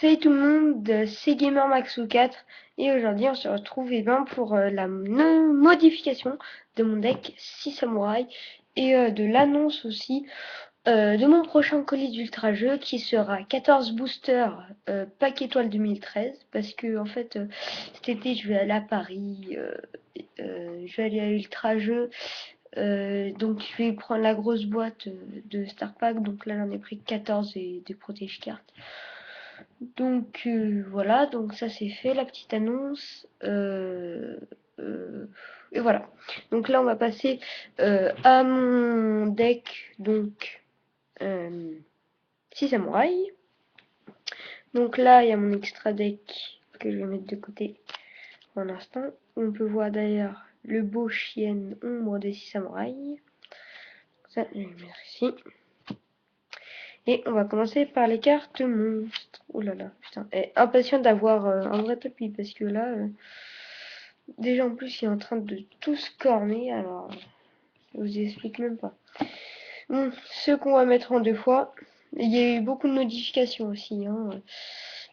Salut tout le monde, c'est GamerMaxo4 et aujourd'hui on se retrouve pour la modification de mon deck 6 samouraïs et de l'annonce aussi de mon prochain colis d'ultra jeu qui sera 14 boosters pack étoile 2013 parce que en fait cet été je vais aller à Paris, je vais aller à ultra jeu, donc je vais prendre la grosse boîte de Star Pack, donc là j'en ai pris 14 et des protège cartes. Donc voilà, donc ça c'est fait, la petite annonce. Et voilà. Donc là on va passer à mon deck, donc 6 samouraïs. Donc là il y a mon extra deck que je vais mettre de côté pour l'instant. On peut voir d'ailleurs le beau chien ombre des 6 samouraïs. Ça je vais le mettre ici. Et on va commencer par les cartes monstres. Oh là là, putain. Et impatient d'avoir un vrai tapis parce que là, déjà en plus il est en train de tout se corner. Alors, je vous explique même pas. Bon, ceux qu'on va mettre en deux fois. Il y a eu beaucoup de modifications aussi. Hein.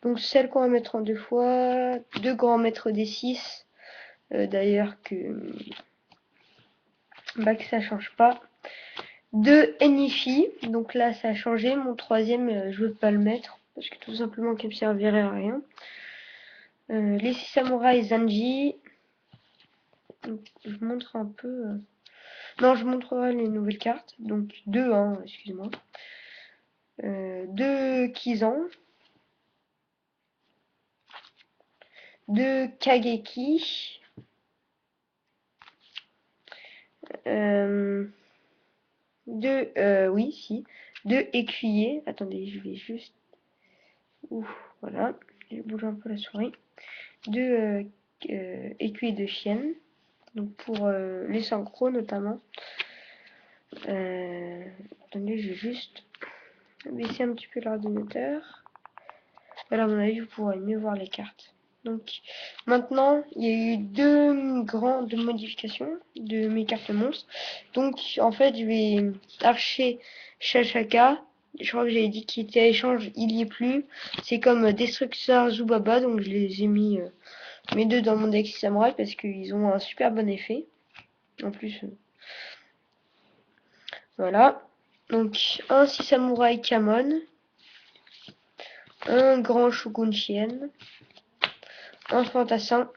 Donc celles qu'on va mettre en deux fois. Deux grands maîtres des 6. D'ailleurs que ça change pas. Deux Enifi. Donc là ça a changé. Mon troisième, je veux pas le mettre. Parce que tout simplement qu'il me servirait à rien. Les 6 samouraïs Zanji. Je montre un peu. Non, je montrerai les nouvelles cartes. Donc deux, hein, excusez-moi. Deux Kizan. Deux Kageki. Deux, oui, si. Deux écuyers. Attendez, je vais juste. Ouh, voilà. Je bouge un peu la souris. Deux écuyers de chienne. Donc pour les synchros notamment. Attendez, je vais juste baisser un petit peu l'ordinateur. Voilà, à mon avis, vous pourrez mieux voir les cartes. Donc, maintenant, il y a eu deux grandes modifications de mes cartes monstres. Donc, en fait, je vais archer Shashaka. Je crois que j'avais dit qu'il était à échange, il n'y est plus. C'est comme Destructeur Zubaba, donc je les ai mis mes deux dans mon deck Samurai parce qu'ils ont un super bon effet. En plus, voilà. Donc, un 6 Samouraï Kamon, un grand Shogun Chien, un Fantassin,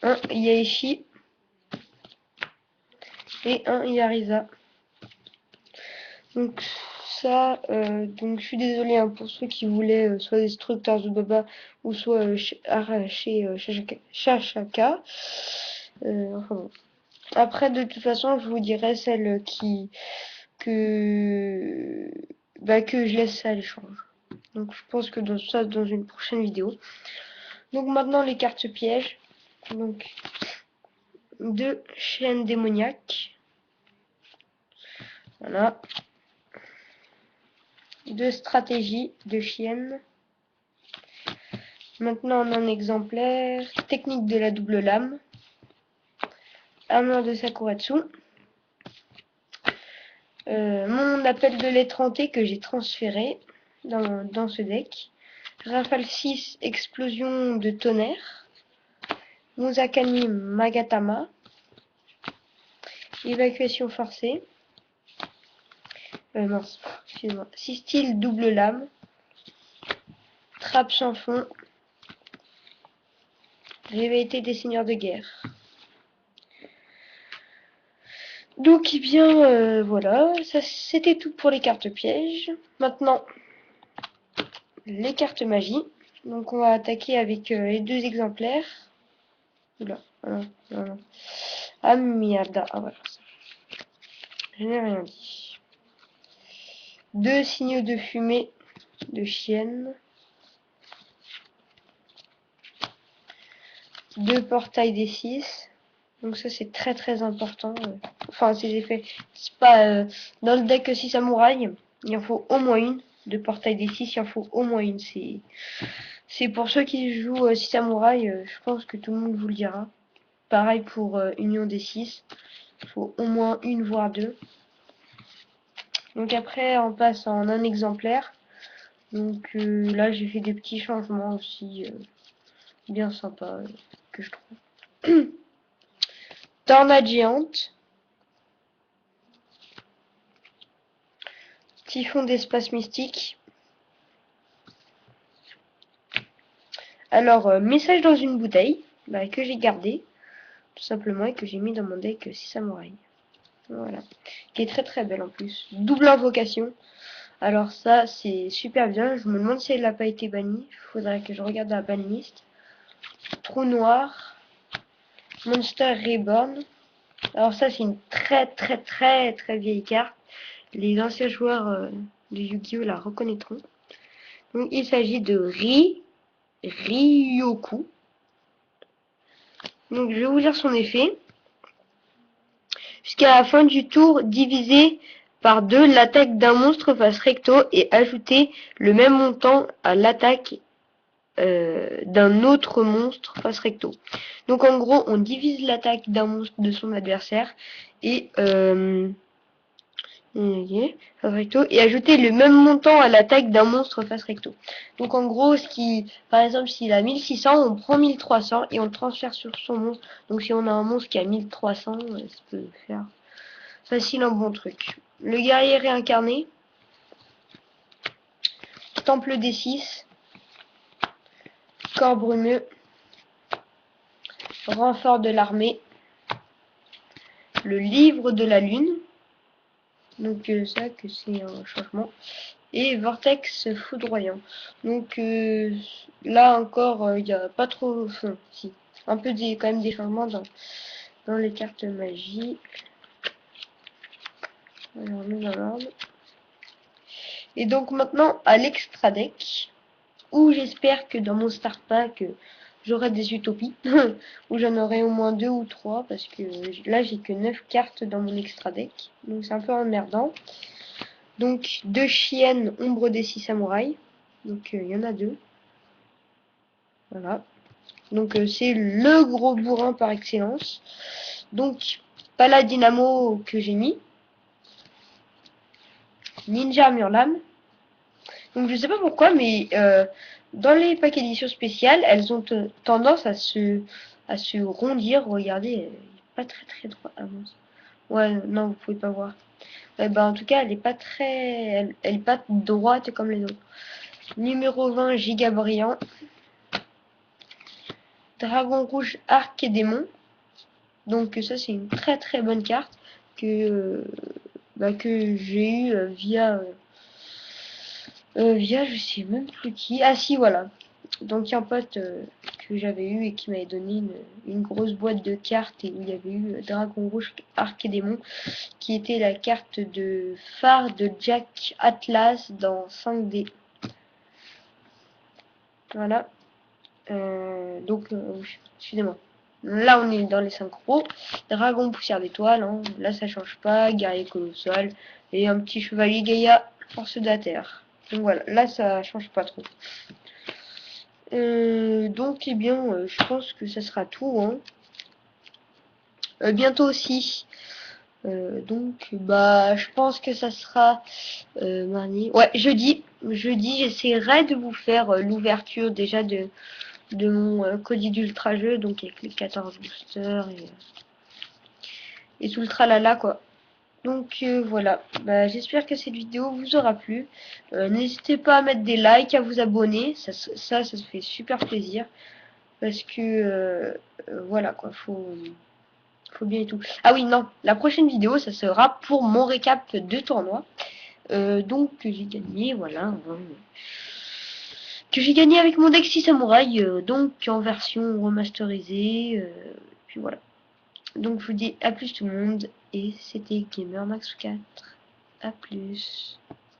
un Yaeshi et un Yarisa. Donc ça, donc je suis désolée hein, pour ceux qui voulaient soit Destructeur de Baba ou soit arracher Shashaka. Enfin bon. Après, de toute façon, je vous dirai celle que que je laisse à l'échange. Donc je pense que dans une prochaine vidéo. Donc maintenant les cartes pièges. Donc deux chaînes démoniaques. Voilà. Deux stratégies de chiennes. Maintenant on a un exemplaire. Technique de la double lame. Armure de Sakuratsu. Mon appel de l'étranté que j'ai transféré dans ce deck. Rafale 6, explosion de tonnerre. Musakami Magatama. Évacuation forcée. Mince, excusez-moi. 6 styles double lame. Trappe sans fond. Rivalité des seigneurs de guerre. Donc, eh bien, voilà, ça c'était tout pour les cartes pièges. Maintenant, les cartes magie. Donc, on va attaquer avec les deux exemplaires. Oula, voilà, voilà. Ah, merde. Ah, voilà. Je n'ai rien dit. Deux signaux de fumée de chienne. Deux portails des 6. Donc ça c'est très très important. Enfin ces effets. C'est pas dans le deck 6 samouraï, il en faut au moins une. De portail des 6, il en faut au moins une. C'est pour ceux qui jouent 6 samouraïs, je pense que tout le monde vous le dira. Pareil pour Union des 6. Il faut au moins une voire deux. Donc après on passe en un exemplaire. Donc là j'ai fait des petits changements aussi bien sympas que je trouve. Tornade géante. Typhon d'espace mystique. Alors message dans une bouteille que j'ai gardé tout simplement et que j'ai mis dans mon deck 6 samouraïs. Voilà. Qui est très très belle en plus. Double invocation. Alors ça c'est super bien. Je me demande si elle n'a pas été bannie. Il faudrait que je regarde la banlist. Trou noir. Monster Reborn. Alors ça c'est une très très très très vieille carte. Les anciens joueurs de Yu-Gi-Oh la reconnaîtront. Donc il s'agit de Ryoku. Donc je vais vous lire son effet. Jusqu'à la fin du tour, divisez par 2 l'attaque d'un monstre face recto et ajoutez le même montant à l'attaque d'un autre monstre face recto. Donc en gros, on divise l'attaque d'un monstre de son adversaire et face recto et ajouter le même montant à l'attaque d'un monstre face recto. Donc en gros, par exemple, s'il a 1600, on prend 1300 et on le transfère sur son monstre. Donc si on a un monstre qui a 1300, ça peut faire facile un bon truc. Le guerrier réincarné. Temple des 6. Corps brumeux. Renfort de l'armée. Le livre de la lune. Donc ça que c'est un changement. Et vortex foudroyant. Donc là encore, il n'y a pas trop... Enfin, si. Un peu quand même des changements dans les cartes magie. Alors, on met dans l'ordre. Et donc maintenant à l'extra deck. Où j'espère que dans mon start pack, j'aurai des utopies. Où j'en aurai au moins 2 ou 3. Parce que là, j'ai que 9 cartes dans mon extra deck. Donc c'est un peu emmerdant. Donc 2 chiennes ombre des 6 samouraïs. Donc il y en a 2. Voilà. Donc c'est le gros bourrin par excellence. Donc Paladinamo que j'ai mis. Ninja Murlam. Donc je sais pas pourquoi, mais dans les packs éditions spéciales, elles ont tendance à se rondir. Regardez, elle est pas très très droite. Ah, bon. Ouais, non, vous pouvez pas voir. En tout cas, elle est pas très, elle est pas droite comme les autres. Numéro 20, Giga Brillant. Dragon rouge, arc et démon. Donc ça c'est une très très bonne carte que j'ai eu via je sais même plus qui. Ah si, voilà. Donc un pote que j'avais eu et qui m'avait donné une grosse boîte de cartes et il y avait eu Dragon Rouge, Arc et Démon qui était la carte de phare de Jack Atlas dans 5D. Voilà. Excusez-moi. Là on est dans les 5 gros. Dragon poussière d'étoile, hein. Là ça change pas. Guerrier colossal et un petit chevalier Gaïa, force de la terre. Donc voilà, là ça change pas trop. Donc eh bien je pense que ça sera tout, hein. Bientôt aussi. Donc je pense que ça sera mardi. Ouais, jeudi. Jeudi, j'essaierai de vous faire l'ouverture déjà de mon colis d'ultra jeu, donc avec les 14 boosters et tout le tralala quoi. Donc voilà, j'espère que cette vidéo vous aura plu. N'hésitez pas à mettre des likes, à vous abonner, ça se fait super plaisir. Parce que voilà quoi, faut bien et tout. Ah oui, non, la prochaine vidéo, ça sera pour mon récap de tournoi. Donc que j'ai gagné, voilà. Hein, que j'ai gagné avec mon deck 6 samouraï, donc en version remasterisée. Puis voilà. Donc je vous dis à plus tout le monde. Et c'était Gamer Max 4. À plus.